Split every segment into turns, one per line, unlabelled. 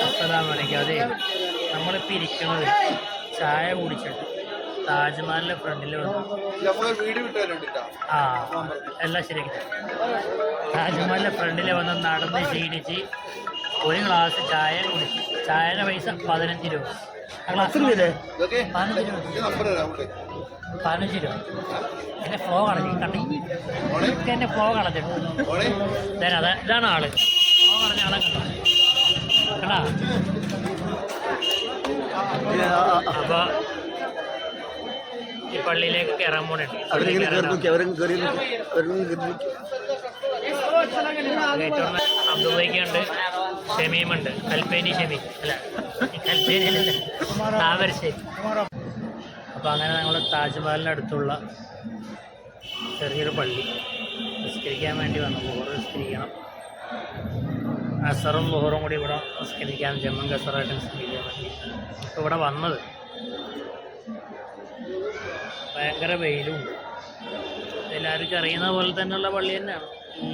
അസ്സലാമലൈക്കും. അതെ, നമ്മളിപ്പോൾ ഇരിക്കുന്നത് ചായ കുടിച്ചിട്ട് താജ്മഹലിൻ്റെ ഫ്രണ്ടിൽ വന്നു. ആ എല്ലാം ശരിയാക്കി. താജ്മഹലിൻ്റെ ഫ്രണ്ടിൽ വന്ന് നടന്ന് ക്ഷീണിച്ച് ഒരു ഗ്ലാസ് ചായ കുടിച്ചു. ചായയുടെ പൈസ 15 രൂപ. 15 രൂപ. എന്നെ ഫ്ലോ കളഞ്ഞു കണ്ടി, എന്നെ ഫ്ലോ കളഞ്ഞിട്ട് ഇതാണ് ആള്. ഫ്ലോ കളഞ്ഞ ആളെ കണ്ടോ കണ്ടാ. അപ്പൊ ഈ പള്ളിയിലേക്ക് കയറാൻ പോണുണ്ട്. അബ്ദുള്ളയ്ക്കുണ്ട്, ഷമീമുണ്ട്, കൽപ്പേനി ഷമീം അല്ല കൽപ്പേനി താമരശ്ശേരി. അപ്പോൾ അങ്ങനെ ഞങ്ങൾ താജ്മഹലിൻ്റെ അടുത്തുള്ള ചെറിയൊരു പള്ളി നിസ്കരിക്കാൻ വേണ്ടി വന്നു. ളുഹർ നിസ്കരിക്കണം. അസറും ളുഹറും കൂടി ഇവിടെ നിസ്കരിക്കാൻ ജമ്മൻ കസറായിട്ട് നിസ്കരിക്കാൻ വേണ്ടി ഇപ്പോൾ ഇവിടെ വന്നത്. ഭയങ്കര വെയിലുണ്ട്. എല്ലാവർക്കും അറിയുന്ന പോലെ തന്നെയുള്ള പള്ളി തന്നെയാണ്. ഈ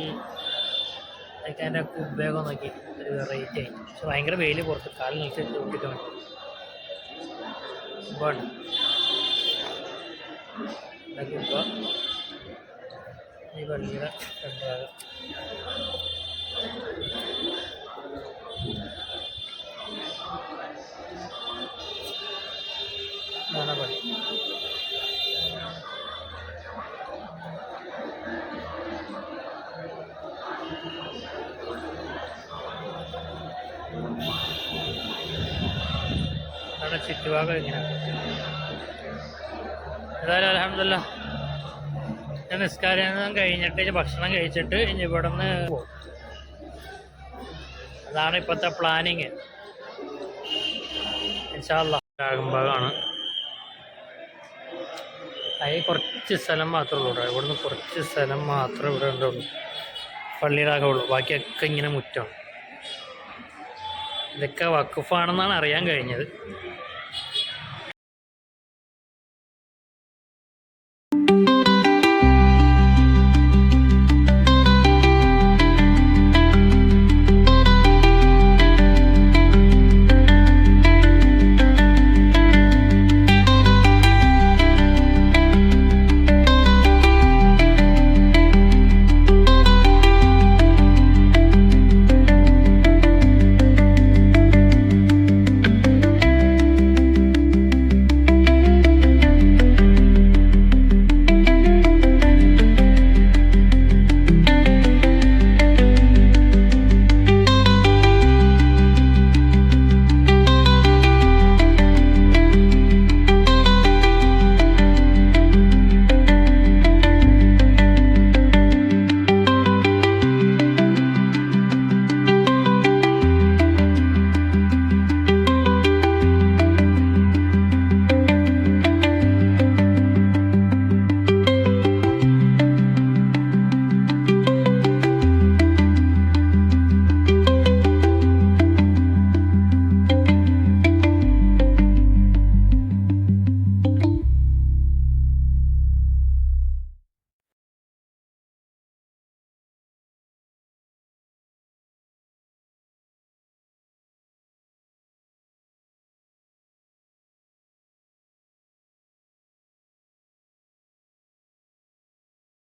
അതിൻ്റെ കുബ്ബയൊക്കെ നോക്കി ഒരു വെറൈറ്റി ആയി. പക്ഷെ ഭയങ്കര വെയിൽ, പുറത്ത് കാലിൽ നിൽച്ച് നോക്കിയിട്ട് വേണം. കുബ്ബാണ് കുബ്ബ. ഈ പള്ളിയുടെ രണ്ട് ഭാഗം. ഇതാണ് പള്ളി. അവിടെ ചുറ്റുഭാഗം ഇങ്ങനെയാണ്. ഏതായാലും അൽഹംദുലില്ലാ ഞാൻ നിസ്കാരം കഴിഞ്ഞിട്ട് ഭക്ഷണം കഴിച്ചിട്ട് ഇനി ഇവിടെ നിന്ന് പോകും. അതാണ് ഇപ്പോഴത്തെ പ്ലാനിങ്. ഇൻഷാ അല്ലാഹ് ഭാഗമാണ്. അതിൽ കുറച്ച് സ്ഥലം മാത്രമേ ഉള്ളൂ. ഇവിടുന്ന് കുറച്ച് സ്ഥലം മാത്രമേ ഇവിടെ ഉണ്ടുള്ളൂ. പള്ളിയിലാകെ ഉള്ളൂ. ബാക്കിയൊക്കെ ഇങ്ങനെ മുറ്റമാണ്. ഇതൊക്കെ വഖഫാണെന്നാണ് അറിയാൻ കഴിഞ്ഞത്.